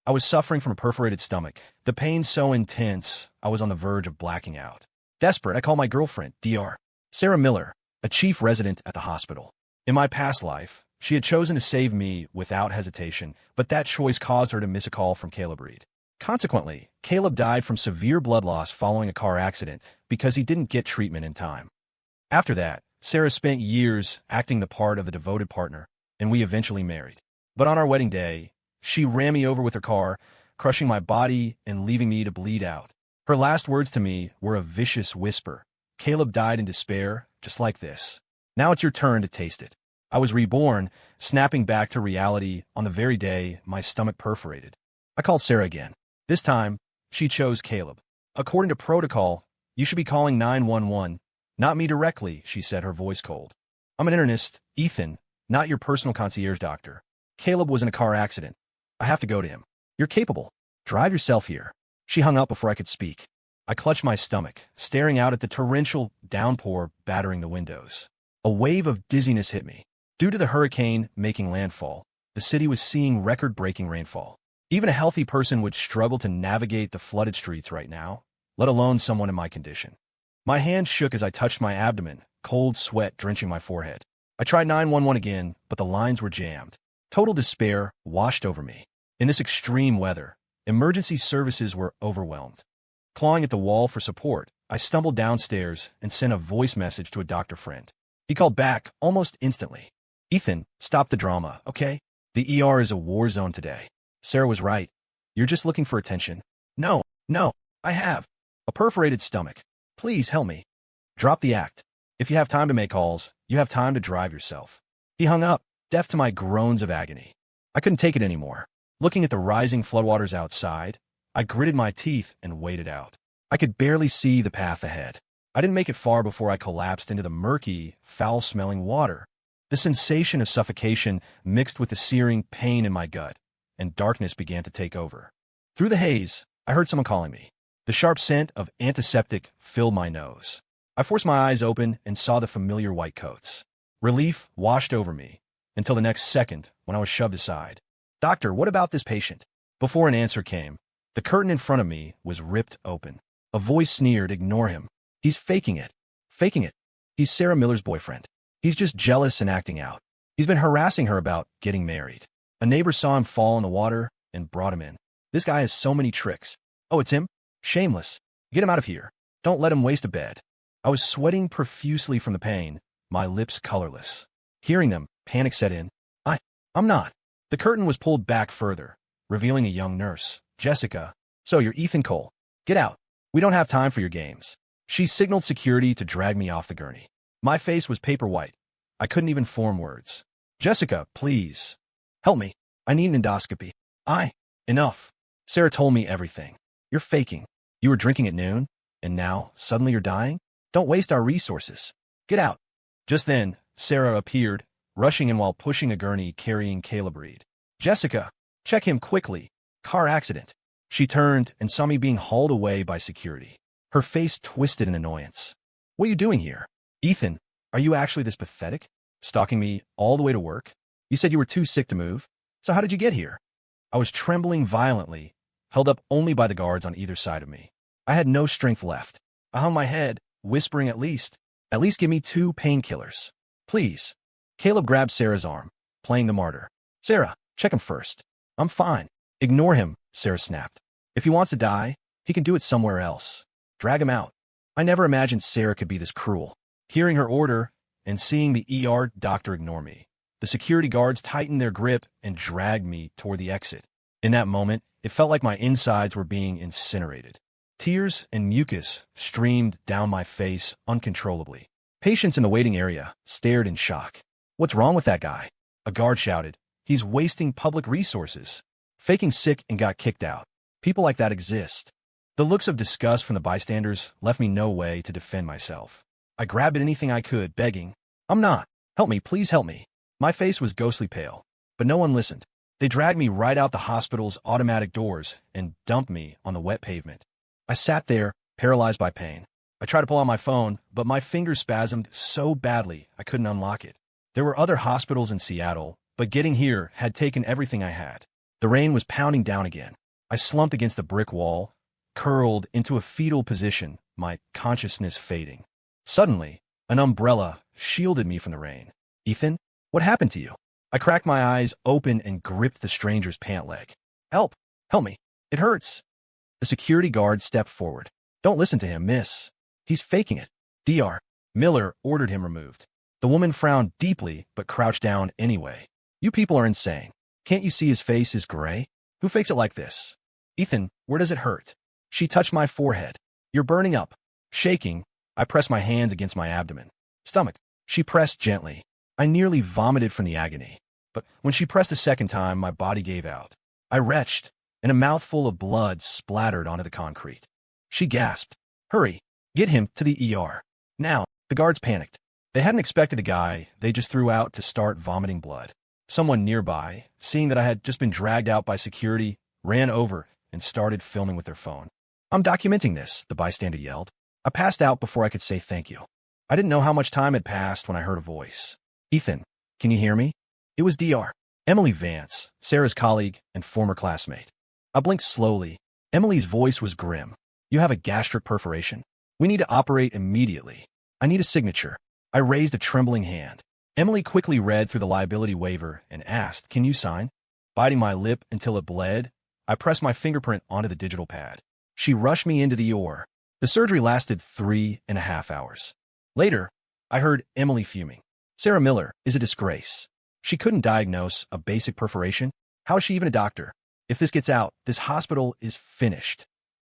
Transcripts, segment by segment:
I was suffering from a perforated stomach. The pain so intense, I was on the verge of blacking out. Desperate, I called my girlfriend, Dr. Sarah Miller, a chief resident at the hospital. In my past life, she had chosen to save me without hesitation, but that choice caused her to miss a call from Caleb Reed. Consequently, Caleb died from severe blood loss following a car accident because he didn't get treatment in time. After that, Sarah spent years acting the part of a devoted partner, and we eventually married. But on our wedding day, she ran me over with her car, crushing my body and leaving me to bleed out. Her last words to me were a vicious whisper. Caleb died in despair, just like this. Now it's your turn to taste it. I was reborn, snapping back to reality on the very day my stomach perforated. I called Sarah again. This time, she chose Caleb. According to protocol, you should be calling 911. Not me directly, she said, her voice cold. I'm an internist, Ethan, not your personal concierge doctor. Caleb was in a car accident. I have to go to him. You're capable. Drive yourself here. She hung up before I could speak. I clutched my stomach, staring out at the torrential downpour battering the windows. A wave of dizziness hit me. Due to the hurricane making landfall, the city was seeing record-breaking rainfall. Even a healthy person would struggle to navigate the flooded streets right now, let alone someone in my condition. My hand shook as I touched my abdomen, cold sweat drenching my forehead. I tried 911 again, but the lines were jammed. Total despair washed over me. In this extreme weather, emergency services were overwhelmed. Clawing at the wall for support, I stumbled downstairs and sent a voice message to a doctor friend. He called back almost instantly. Ethan, stop the drama, okay? The ER is a war zone today. Sarah was right. You're just looking for attention. No, I have a perforated stomach. Please help me. Drop the act. If you have time to make calls, you have time to drive yourself. He hung up, deaf to my groans of agony. I couldn't take it anymore. Looking at the rising floodwaters outside, I gritted my teeth and waited out. I could barely see the path ahead. I didn't make it far before I collapsed into the murky, foul-smelling water. The sensation of suffocation mixed with the searing pain in my gut, and darkness began to take over. Through the haze, I heard someone calling me. The sharp scent of antiseptic filled my nose. I forced my eyes open and saw the familiar white coats. Relief washed over me, until the next second when I was shoved aside. Doctor, what about this patient? Before an answer came, the curtain in front of me was ripped open. A voice sneered, ignore him. He's faking it. Faking it. He's Sarah Miller's boyfriend. He's just jealous and acting out. He's been harassing her about getting married. A neighbor saw him fall in the water and brought him in. This guy has so many tricks. Oh, it's him? Shameless. Get him out of here. Don't let him waste a bed. I was sweating profusely from the pain, my lips colorless. Hearing them, panic set in. I'm not. The curtain was pulled back further, revealing a young nurse. Jessica. So you're Ethan Cole. Get out. We don't have time for your games. She signaled security to drag me off the gurney. My face was paper white. I couldn't even form words. Jessica, please. Help me. I need an endoscopy. Enough. Sarah told me everything. You're faking. You were drinking at noon, and now, suddenly you're dying? Don't waste our resources. Get out. Just then, Sarah appeared, rushing in while pushing a gurney carrying Caleb Reed. Jessica, check him quickly. Car accident. She turned and saw me being hauled away by security. Her face twisted in annoyance. What are you doing here? Ethan, are you actually this pathetic? Stalking me all the way to work? You said you were too sick to move. So how did you get here? I was trembling violently, held up only by the guards on either side of me. I had no strength left. I hung my head, whispering at least give me 2 painkillers. Please. Caleb grabbed Sarah's arm, playing the martyr. Sarah, check him first. I'm fine. Ignore him, Sarah snapped. If he wants to die, he can do it somewhere else. Drag him out. I never imagined Sarah could be this cruel. Hearing her order and seeing the ER doctor ignore me, the security guards tightened their grip and dragged me toward the exit. In that moment, it felt like my insides were being incinerated. Tears and mucus streamed down my face uncontrollably. Patients in the waiting area stared in shock. What's wrong with that guy? A guard shouted. He's wasting public resources. Faking sick and got kicked out. People like that exist. The looks of disgust from the bystanders left me no way to defend myself. I grabbed at anything I could, begging, I'm not. Help me, please help me. My face was ghostly pale, but no one listened. They dragged me right out the hospital's automatic doors and dumped me on the wet pavement. I sat there, paralyzed by pain. I tried to pull out my phone, but my fingers spasmed so badly I couldn't unlock it. There were other hospitals in Seattle, but getting here had taken everything I had. The rain was pounding down again. I slumped against the brick wall, curled into a fetal position, my consciousness fading. Suddenly, an umbrella shielded me from the rain. Ethan, what happened to you? I cracked my eyes open and gripped the stranger's pant leg. Help! Help me! It hurts! The security guard stepped forward. Don't listen to him, miss. He's faking it. Dr. Miller ordered him removed. The woman frowned deeply but crouched down anyway. You people are insane. Can't you see his face is gray? Who fakes it like this? Ethan, where does it hurt? She touched my forehead. You're burning up. Shaking, I pressed my hands against my abdomen. Stomach. She pressed gently. I nearly vomited from the agony. But when she pressed a second time, my body gave out. I retched, and a mouthful of blood splattered onto the concrete. She gasped. Hurry, get him to the ER. Now, the guards panicked. They hadn't expected the guy they just threw out to start vomiting blood. Someone nearby, seeing that I had just been dragged out by security, ran over and started filming with their phone. I'm documenting this, the bystander yelled. I passed out before I could say thank you. I didn't know how much time had passed when I heard a voice. Ethan, can you hear me? It was Dr. Emily Vance, Sarah's colleague and former classmate. I blinked slowly. Emily's voice was grim. You have a gastric perforation. We need to operate immediately. I need a signature. I raised a trembling hand. Emily quickly read through the liability waiver and asked, can you sign? Biting my lip until it bled, I pressed my fingerprint onto the digital pad. She rushed me into the OR. The surgery lasted 3.5 hours. Later, I heard Emily fuming. Sarah Miller is a disgrace. She couldn't diagnose a basic perforation. How is she even a doctor? If this gets out, this hospital is finished.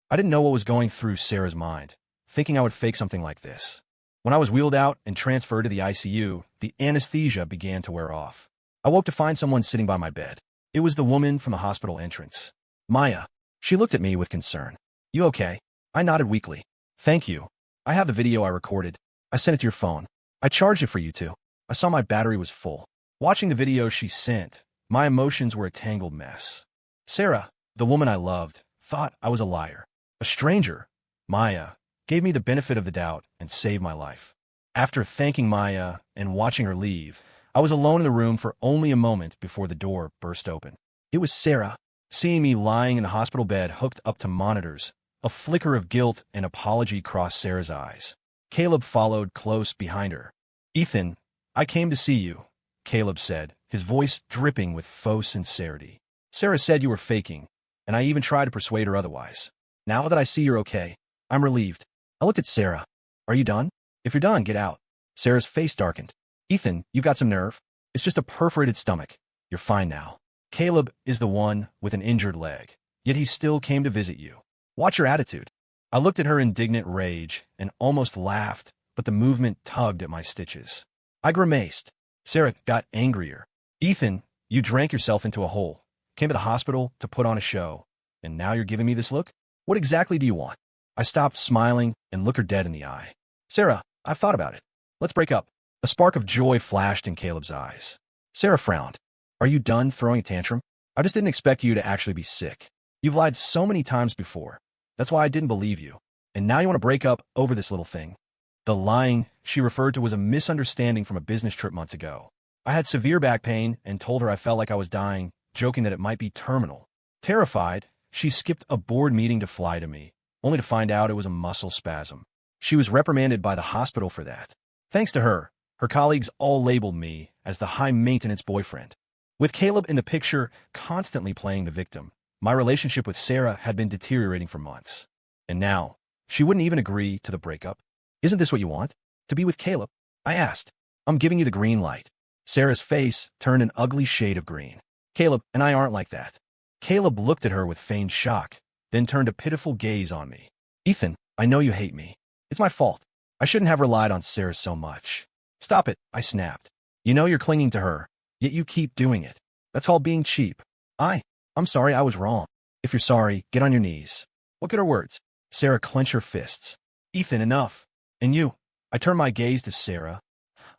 I didn't know what was going through Sarah's mind, thinking I would fake something like this. When I was wheeled out and transferred to the ICU, the anesthesia began to wear off. I woke to find someone sitting by my bed. It was the woman from the hospital entrance. Maya. She looked at me with concern. You okay? I nodded weakly. Thank you. I have the video I recorded. I sent it to your phone. I charged it for you too. I saw my battery was full. Watching the video she sent, my emotions were a tangled mess. Sarah, the woman I loved, thought I was a liar. A stranger, Maya, gave me the benefit of the doubt and saved my life. After thanking Maya and watching her leave, I was alone in the room for only a moment before the door burst open. It was Sarah. Seeing me lying in the hospital bed hooked up to monitors, a flicker of guilt and apology crossed Sarah's eyes. Caleb followed close behind her. Ethan, I came to see you, Caleb said, his voice dripping with faux sincerity. Sarah said you were faking, and I even tried to persuade her otherwise. Now that I see you're okay, I'm relieved. I looked at Sarah. Are you done? If you're done, get out. Sarah's face darkened. Ethan, you've got some nerve. It's just a perforated stomach. You're fine now. Caleb is the one with an injured leg, yet he still came to visit you. Watch your attitude. I looked at her in indignant rage and almost laughed, but the movement tugged at my stitches. I grimaced. Sarah got angrier. Ethan, you drank yourself into a hole, came to the hospital to put on a show, and now you're giving me this look? What exactly do you want? I stopped smiling and looked her dead in the eye. Sarah, I've thought about it. Let's break up. A spark of joy flashed in Caleb's eyes. Sarah frowned. Are you done throwing a tantrum? I just didn't expect you to actually be sick. You've lied so many times before. That's why I didn't believe you. And now you want to break up over this little thing. The lying she referred to was a misunderstanding from a business trip months ago. I had severe back pain and told her I felt like I was dying, joking that it might be terminal. Terrified, she skipped a board meeting to fly to me, only to find out it was a muscle spasm. She was reprimanded by the hospital for that. Thanks to her, her colleagues all labeled me as the high-maintenance boyfriend. With Caleb in the picture, constantly playing the victim, my relationship with Sarah had been deteriorating for months. And now, she wouldn't even agree to the breakup. Isn't this what you want? To be with Caleb? I asked. I'm giving you the green light. Sarah's face turned an ugly shade of green. Caleb and I aren't like that. Caleb looked at her with feigned shock, then turned a pitiful gaze on me. Ethan, I know you hate me. It's my fault. I shouldn't have relied on Sarah so much. Stop it, I snapped. You know you're clinging to her, yet you keep doing it. That's called being cheap. I'm sorry I was wrong. If you're sorry, get on your knees. Look at her words. Sarah clenched her fists. Ethan, enough. And you? I turned my gaze to Sarah.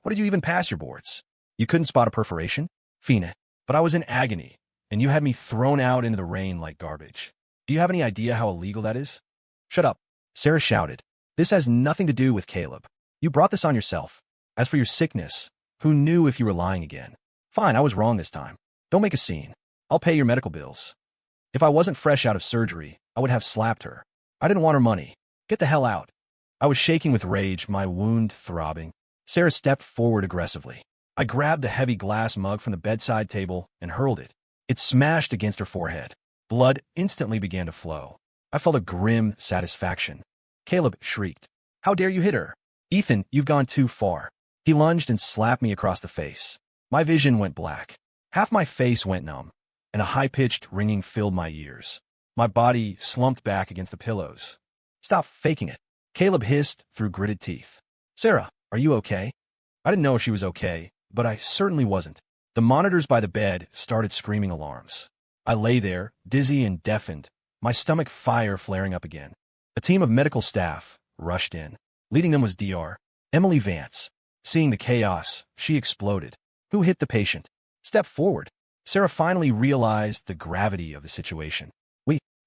What did you even pass your boards? You couldn't spot a perforation? Fina. But I was in agony, and you had me thrown out into the rain like garbage. Do you have any idea how illegal that is? Shut up. Sarah shouted. This has nothing to do with Caleb. You brought this on yourself. As for your sickness, who knew if you were lying again? Fine, I was wrong this time. Don't make a scene. I'll pay your medical bills. If I wasn't fresh out of surgery, I would have slapped her. I didn't want her money. Get the hell out. I was shaking with rage, my wound throbbing. Sarah stepped forward aggressively. I grabbed the heavy glass mug from the bedside table and hurled it. It smashed against her forehead. Blood instantly began to flow. I felt a grim satisfaction. Caleb shrieked. How dare you hit her? Ethan, you've gone too far. He lunged and slapped me across the face. My vision went black. Half my face went numb, and a high-pitched ringing filled my ears. My body slumped back against the pillows. Stop faking it, Caleb hissed through gritted teeth. Sarah, are you okay? I didn't know if she was okay, but I certainly wasn't. The monitors by the bed started screaming alarms. I lay there, dizzy and deafened, my stomach fire flaring up again. A team of medical staff rushed in. Leading them was Dr. Emily Vance. Seeing the chaos, she exploded. Who hit the patient? Step forward. Sarah finally realized the gravity of the situation.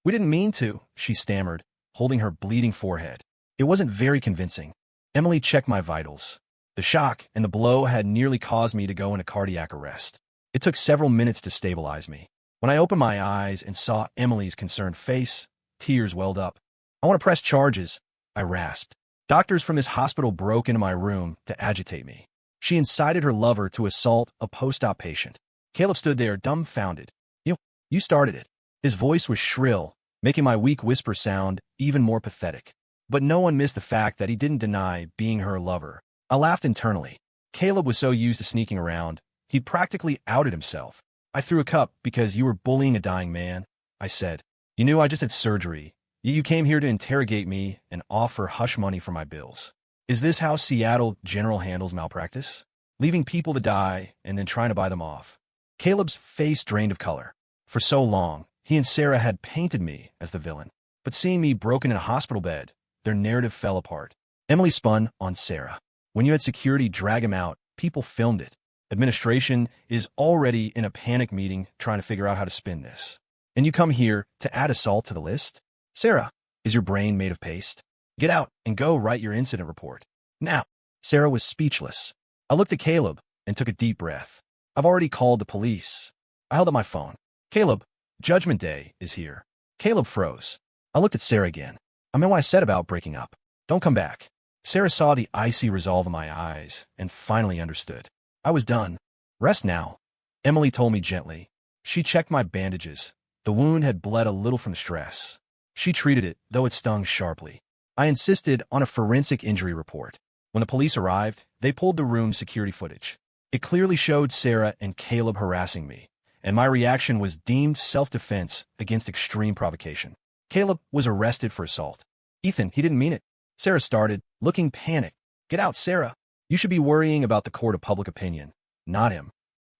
We didn't mean to, she stammered, holding her bleeding forehead. It wasn't very convincing. Emily checked my vitals. The shock and the blow had nearly caused me to go into cardiac arrest. It took several minutes to stabilize me. When I opened my eyes and saw Emily's concerned face, tears welled up. I want to press charges, I rasped. Doctors from this hospital broke into my room to agitate me. She incited her lover to assault a post-op patient. Caleb stood there dumbfounded. You started it. His voice was shrill, making my weak whisper sound even more pathetic. But no one missed the fact that he didn't deny being her lover. I laughed internally. Caleb was so used to sneaking around, he'd practically outed himself. I threw a cup because you were bullying a dying man, I said. You knew I just had surgery. You came here to interrogate me and offer hush money for my bills. Is this how Seattle General handles malpractice? Leaving people to die and then trying to buy them off. Caleb's face drained of color. For so long, he and Sarah had painted me as the villain. But seeing me broken in a hospital bed, their narrative fell apart. Emily spun on Sarah. When you had security drag him out, people filmed it. Administration is already in a panic meeting trying to figure out how to spin this. And you come here to add assault to the list? Sarah, is your brain made of paste? Get out and go write your incident report. Now. Sarah was speechless. I looked at Caleb and took a deep breath. I've already called the police. I held up my phone. Caleb, Judgment Day is here. Caleb froze. I looked at Sarah again. I meant what I said about breaking up. Don't come back. Sarah saw the icy resolve in my eyes and finally understood. I was done. Rest now. Emily told me gently. She checked my bandages. The wound had bled a little from stress. She treated it, though it stung sharply. I insisted on a forensic injury report. When the police arrived, they pulled the room's security footage. It clearly showed Sarah and Caleb harassing me, and my reaction was deemed self-defense against extreme provocation. Caleb was arrested for assault. Ethan, he didn't mean it. Sarah started, looking panicked. Get out, Sarah. You should be worrying about the court of public opinion, not him.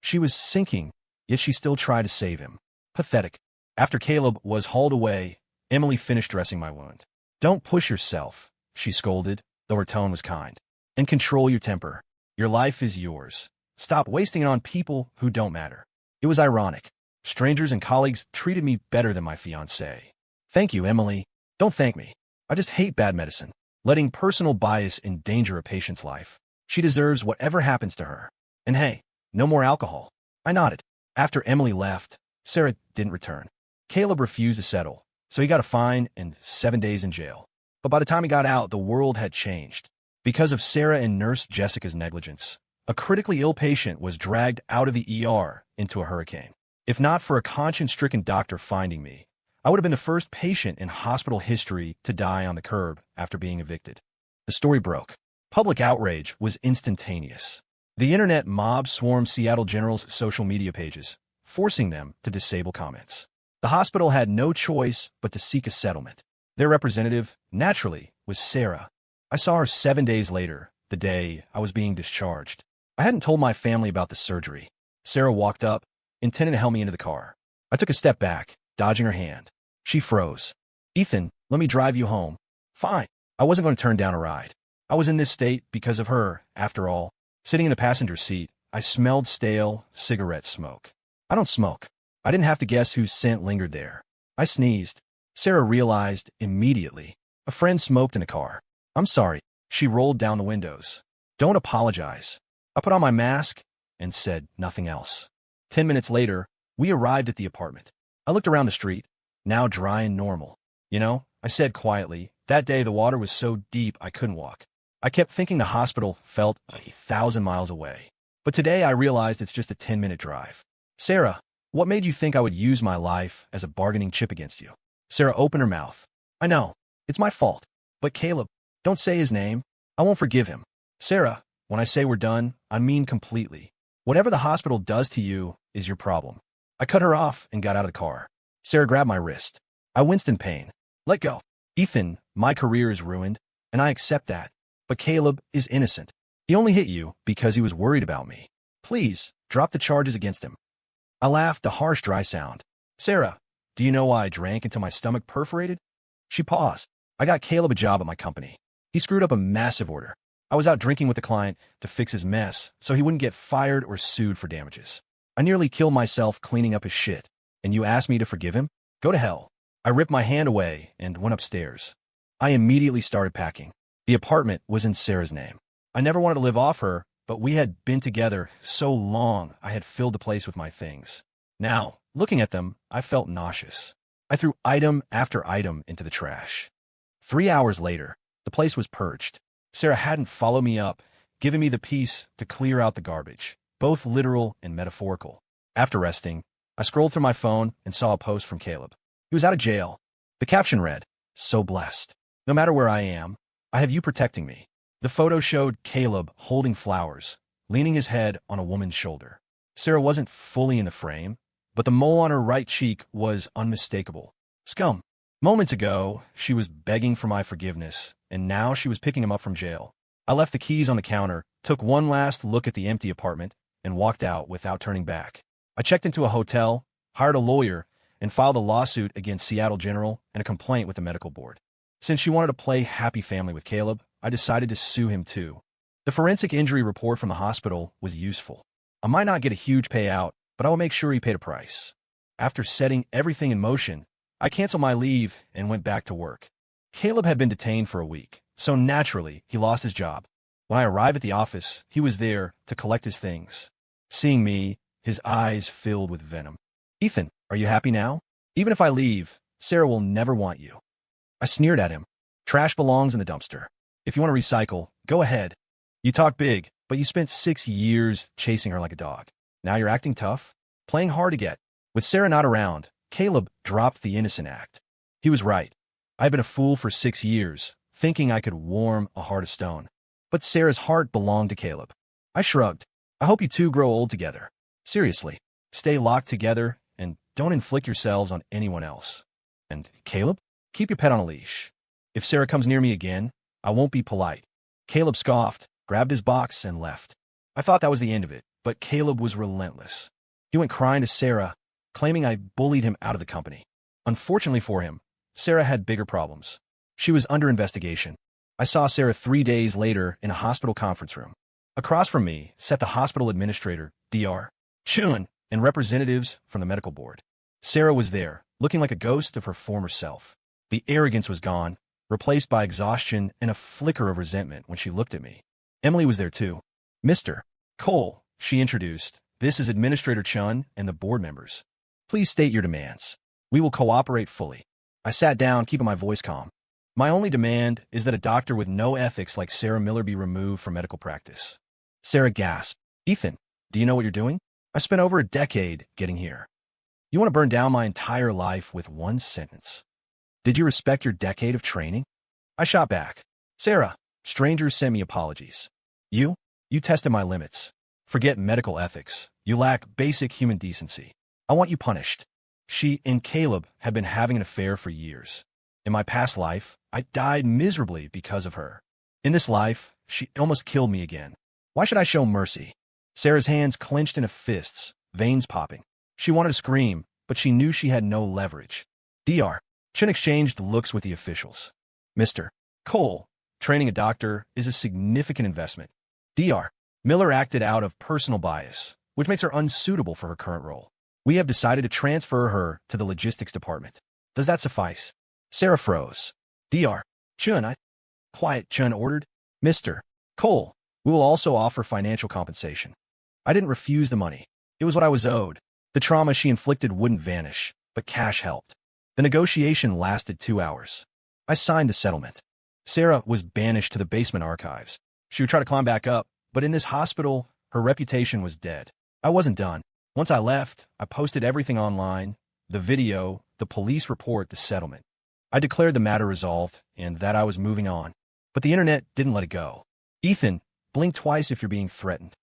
She was sinking, yet she still tried to save him. Pathetic. After Caleb was hauled away, Emily finished dressing my wound. Don't push yourself, she scolded, though her tone was kind. And control your temper. Your life is yours. Stop wasting it on people who don't matter. It was ironic. Strangers and colleagues treated me better than my fiancé. Thank you, Emily. Don't thank me. I just hate bad medicine. Letting personal bias endanger a patient's life. She deserves whatever happens to her. And hey, no more alcohol. I nodded. After Emily left, Sarah didn't return. Caleb refused to settle, so he got a fine and 7 days in jail. But by the time he got out, the world had changed. Because of Sarah and Nurse Jessica's negligence, a critically ill patient was dragged out of the ER into a hurricane. If not for a conscience-stricken doctor finding me, I would have been the first patient in hospital history to die on the curb after being evicted. The story broke. Public outrage was instantaneous. The internet mob swarmed Seattle General's social media pages, forcing them to disable comments. The hospital had no choice but to seek a settlement. Their representative, naturally, was Sarah. I saw her 7 days later, the day I was being discharged. I hadn't told my family about the surgery. Sarah walked up, intending to help me into the car. I took a step back, dodging her hand. She froze. Ethan, let me drive you home. Fine. I wasn't going to turn down a ride. I was in this state because of her, after all. Sitting in the passenger seat, I smelled stale cigarette smoke. I don't smoke. I didn't have to guess whose scent lingered there. I sneezed. Sarah realized immediately. A friend smoked in the car. I'm sorry. She rolled down the windows. Don't apologize. I put on my mask and said nothing else. 10 minutes later, We arrived at the apartment. I looked around the street, now dry and normal. I said quietly, that day the water was so deep I couldn't walk. I kept thinking the hospital felt 1,000 miles away. But today I realized it's just a 10-minute drive. Sarah, what made you think I would use my life as a bargaining chip against you? Sarah opened her mouth. I know, it's my fault. But Caleb, don't say his name. I won't forgive him. Sarah, when I say we're done, I mean completely. Whatever the hospital does to you is your problem. I cut her off and got out of the car. Sarah grabbed my wrist. I winced in pain. Let go. Ethan, my career is ruined, and I accept that. But Caleb is innocent. He only hit you because he was worried about me. Please, drop the charges against him. I laughed, a harsh, dry sound. Sarah, do you know why I drank until my stomach perforated? She paused. I got Caleb a job at my company. He screwed up a massive order. I was out drinking with the client to fix his mess so he wouldn't get fired or sued for damages. I nearly killed myself cleaning up his shit. And you asked me to forgive him? Go to hell. I ripped my hand away and went upstairs. I immediately started packing. The apartment was in Sarah's name. I never wanted to live off her, but we had been together so long I had filled the place with my things. Now, looking at them, I felt nauseous. I threw item after item into the trash. 3 hours later, the place was purged. Sarah hadn't followed me up, given me the peace to clear out the garbage, both literal and metaphorical. After resting, I scrolled through my phone and saw a post from Caleb. He was out of jail. The caption read, "So blessed. No matter where I am, I have you protecting me." The photo showed Caleb holding flowers, leaning his head on a woman's shoulder. Sarah wasn't fully in the frame, but the mole on her right cheek was unmistakable. Scum. Moments ago, she was begging for my forgiveness, and now she was picking him up from jail. I left the keys on the counter, took one last look at the empty apartment, and walked out without turning back. I checked into a hotel, hired a lawyer, and filed a lawsuit against Seattle General and a complaint with the medical board. Since she wanted to play happy family with Caleb, I decided to sue him too. The forensic injury report from the hospital was useful. I might not get a huge payout, but I will make sure he paid a price. After setting everything in motion, I canceled my leave and went back to work. Caleb had been detained for a week, so naturally, he lost his job. When I arrived at the office, he was there to collect his things. Seeing me, his eyes filled with venom. Ethan, are you happy now? Even if I leave, Sarah will never want you. I sneered at him. Trash belongs in the dumpster. If you want to recycle, go ahead. You talk big, but you spent 6 years chasing her like a dog. Now you're acting tough, playing hard to get. With Sarah not around, Caleb dropped the innocent act. He was right. I had been a fool for 6 years, thinking I could warm a heart of stone. But Sarah's heart belonged to Caleb. I shrugged. I hope you two grow old together. Seriously, stay locked together and don't inflict yourselves on anyone else. And Caleb, keep your pet on a leash. If Sarah comes near me again, I won't be polite. Caleb scoffed, grabbed his box, and left. I thought that was the end of it, but Caleb was relentless. He went crying to Sarah, claiming I bullied him out of the company. Unfortunately for him, Sarah had bigger problems. She was under investigation. I saw Sarah 3 days later in a hospital conference room. Across from me sat the hospital administrator, Dr. Chun, and representatives from the medical board. Sarah was there, looking like a ghost of her former self. The arrogance was gone, replaced by exhaustion and a flicker of resentment when she looked at me. Emily was there too. Mr. Cole, she introduced. This is Administrator Chun and the board members. Please state your demands. We will cooperate fully. I sat down, keeping my voice calm. My only demand is that a doctor with no ethics like Sarah Miller be removed from medical practice. Sarah gasped. Ethan, do you know what you're doing? I spent over a decade getting here. You want to burn down my entire life with one sentence. Did you respect your decade of training? I shot back. Sarah, strangers sent me apologies. You tested my limits. Forget medical ethics. You lack basic human decency. I want you punished. She and Caleb had been having an affair for years. In my past life, I died miserably because of her. In this life, she almost killed me again. Why should I show mercy? Sarah's hands clenched into fists, veins popping. She wanted to scream, but she knew she had no leverage. Dr. Chen exchanged looks with the officials. Mr. Cole, training a doctor is a significant investment. Dr. Miller acted out of personal bias, which makes her unsuitable for her current role. We have decided to transfer her to the logistics department. Does that suffice? Sarah froze. Dr. Chun, Quiet, Chun ordered. Mr. Cole, we will also offer financial compensation. I didn't refuse the money. It was what I was owed. The trauma she inflicted wouldn't vanish, but cash helped. The negotiation lasted 2 hours. I signed the settlement. Sarah was banished to the basement archives. She would try to climb back up, but in this hospital, her reputation was dead. I wasn't done. Once I left, I posted everything online, the video, the police report, the settlement. I declared the matter resolved and that I was moving on. But the internet didn't let it go. Ethan, blink twice if you're being threatened.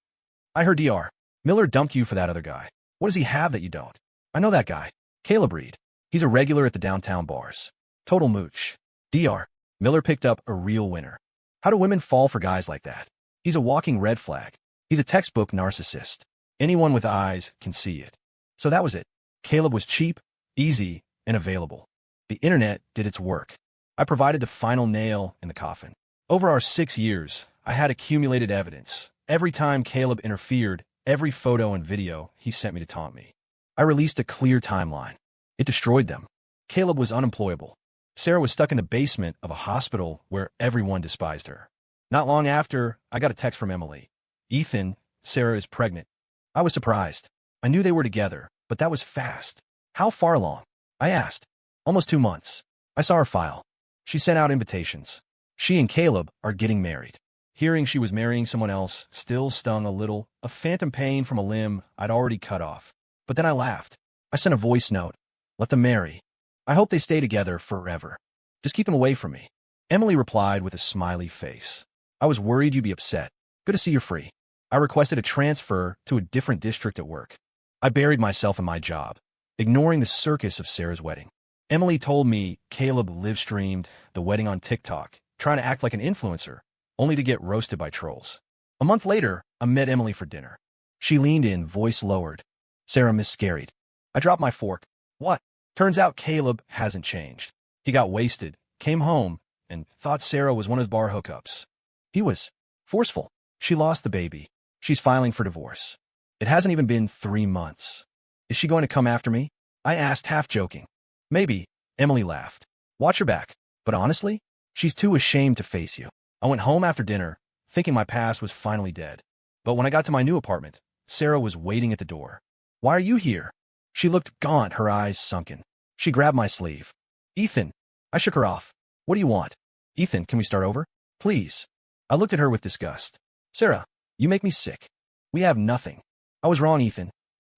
I heard Dr. Miller dumped you for that other guy. What does he have that you don't? I know that guy. Caleb Reed. He's a regular at the downtown bars. Total mooch. Dr. Miller picked up a real winner. How do women fall for guys like that? He's a walking red flag. He's a textbook narcissist. Anyone with eyes can see it. So that was it. Caleb was cheap, easy, and available. The internet did its work. I provided the final nail in the coffin. Over our 6 years, I had accumulated evidence. Every time Caleb interfered, every photo and video he sent me to taunt me. I released a clear timeline. It destroyed them. Caleb was unemployable. Sarah was stuck in the basement of a hospital where everyone despised her. Not long after, I got a text from Emily. Ethan, Sarah is pregnant. I was surprised. I knew they were together, but that was fast. How far along? I asked. Almost 2 months. I saw her file. She sent out invitations. She and Caleb are getting married. Hearing she was marrying someone else still stung a little, a phantom pain from a limb I'd already cut off. But then I laughed. I sent a voice note. Let them marry. I hope they stay together forever. Just keep them away from me. Emily replied with a smiley face. I was worried you'd be upset. Good to see you're free. I requested a transfer to a different district at work. I buried myself in my job, ignoring the circus of Sarah's wedding. Emily told me Caleb live-streamed the wedding on TikTok, trying to act like an influencer, only to get roasted by trolls. A month later, I met Emily for dinner. She leaned in, voice lowered. Sarah miscarried. I dropped my fork. What? Turns out Caleb hasn't changed. He got wasted, came home, and thought Sarah was one of his bar hookups. He was forceful. She lost the baby. She's filing for divorce. It hasn't even been 3 months. Is she going to come after me? I asked, half joking. Maybe. Emily laughed. Watch her back. But honestly, she's too ashamed to face you. I went home after dinner, thinking my past was finally dead. But when I got to my new apartment, Sarah was waiting at the door. Why are you here? She looked gaunt, her eyes sunken. She grabbed my sleeve. Ethan. I shook her off. What do you want? Ethan, can we start over? Please. I looked at her with disgust. Sarah, you make me sick. We have nothing. I was wrong, Ethan.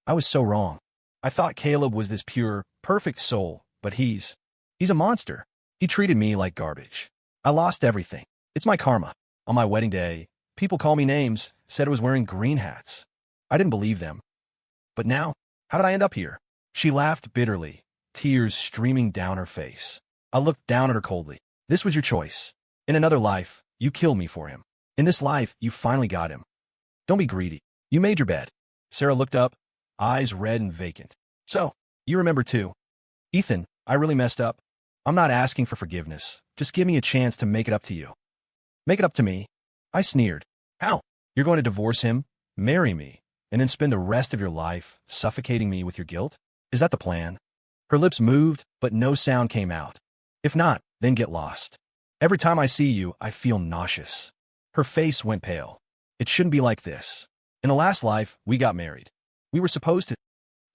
I was so wrong. I thought Caleb was this pure, perfect soul, but he's a monster. He treated me like garbage. I lost everything. It's my karma. On my wedding day, people called me names, said I was wearing green hats. I didn't believe them. But now, how did I end up here? She laughed bitterly, tears streaming down her face. I looked down at her coldly. This was your choice. In another life, you killed me for him. In this life, you finally got him. Don't be greedy. You made your bed. Sarah looked up, eyes red and vacant. So, you remember too. Ethan, I really messed up. I'm not asking for forgiveness. Just give me a chance to make it up to you. Make it up to me? I sneered. How? You're going to divorce him, marry me, and then spend the rest of your life suffocating me with your guilt? Is that the plan? Her lips moved, but no sound came out. If not, then get lost. Every time I see you, I feel nauseous. Her face went pale. It shouldn't be like this. In the last life, we got married. We were supposed to.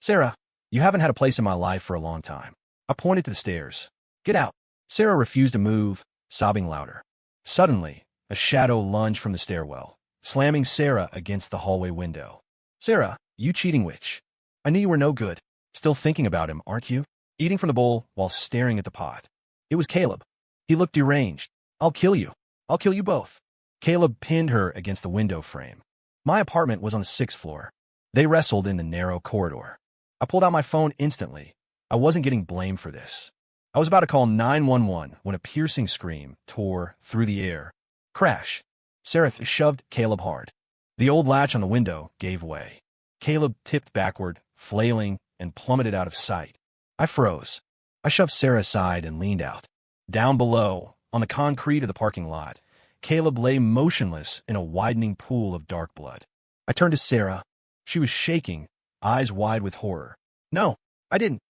Sarah, you haven't had a place in my life for a long time. I pointed to the stairs. Get out. Sarah refused to move, sobbing louder. Suddenly, a shadow lunged from the stairwell, slamming Sarah against the hallway window. Sarah, you cheating witch. I knew you were no good. Still thinking about him, aren't you? Eating from the bowl while staring at the pot. It was Caleb. He looked deranged. I'll kill you. I'll kill you both. Caleb pinned her against the window frame. My apartment was on the 6th floor. They wrestled in the narrow corridor. I pulled out my phone instantly. I wasn't getting blamed for this. I was about to call 911 when a piercing scream tore through the air. Crash. Sarah shoved Caleb hard. The old latch on the window gave way. Caleb tipped backward, flailing, and plummeted out of sight. I froze. I shoved Sarah aside and leaned out. Down below, on the concrete of the parking lot, Caleb lay motionless in a widening pool of dark blood. I turned to Sarah. She was shaking, eyes wide with horror. No, I didn't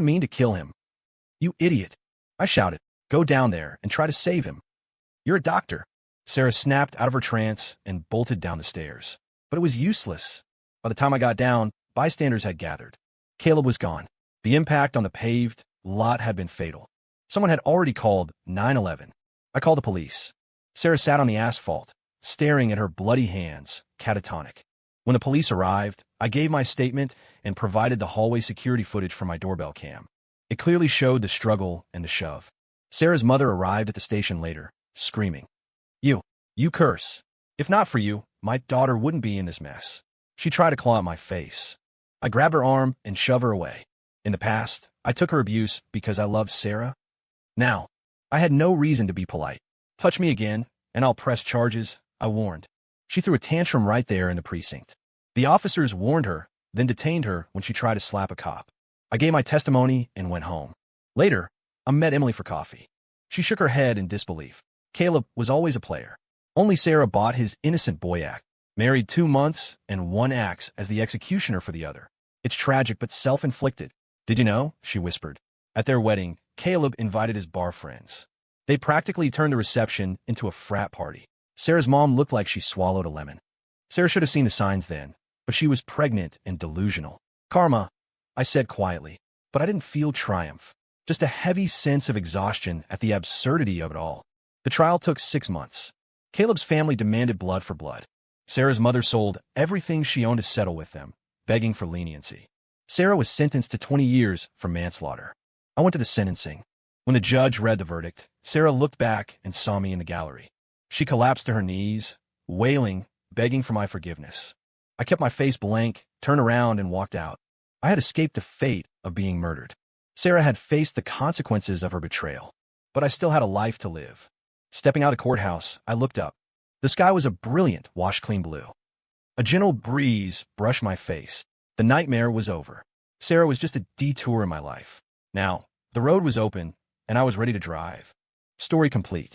mean to kill him. You idiot. I shouted. Go down there and try to save him. You're a doctor. Sarah snapped out of her trance and bolted down the stairs. But it was useless. By the time I got down, bystanders had gathered. Caleb was gone. The impact on the paved lot had been fatal. Someone had already called 911. I called the police. Sarah sat on the asphalt, staring at her bloody hands, catatonic. When the police arrived, I gave my statement and provided the hallway security footage from my doorbell cam. It clearly showed the struggle and the shove. Sarah's mother arrived at the station later, screaming, You curse. If not for you, my daughter wouldn't be in this mess." She tried to claw at my face. I grabbed her arm and shoved her away. In the past, I took her abuse because I loved Sarah. Now, I had no reason to be polite. "Touch me again, and I'll press charges," I warned. She threw a tantrum right there in the precinct. The officers warned her, then detained her when she tried to slap a cop. I gave my testimony and went home. Later, I met Emily for coffee. She shook her head in disbelief. Caleb was always a player. Only Sarah bought his innocent boy act. Married 2 months, and one acts as the executioner for the other. It's tragic but self-inflicted. "Did you know?" she whispered. At their wedding, Caleb invited his bar friends. They practically turned the reception into a frat party. Sarah's mom looked like she swallowed a lemon. Sarah should have seen the signs then, but she was pregnant and delusional. "Karma," I said quietly, but I didn't feel triumph. Just a heavy sense of exhaustion at the absurdity of it all. The trial took 6 months. Caleb's family demanded blood for blood. Sarah's mother sold everything she owned to settle with them, begging for leniency. Sarah was sentenced to 20 years for manslaughter. I went to the sentencing. When the judge read the verdict, Sarah looked back and saw me in the gallery. She collapsed to her knees, wailing, begging for my forgiveness. I kept my face blank, turned around, and walked out. I had escaped the fate of being murdered. Sarah had faced the consequences of her betrayal, but I still had a life to live. Stepping out of the courthouse, I looked up. The sky was a brilliant, wash-clean blue. A gentle breeze brushed my face. The nightmare was over. Sarah was just a detour in my life. Now, the road was open, and I was ready to drive. Story complete.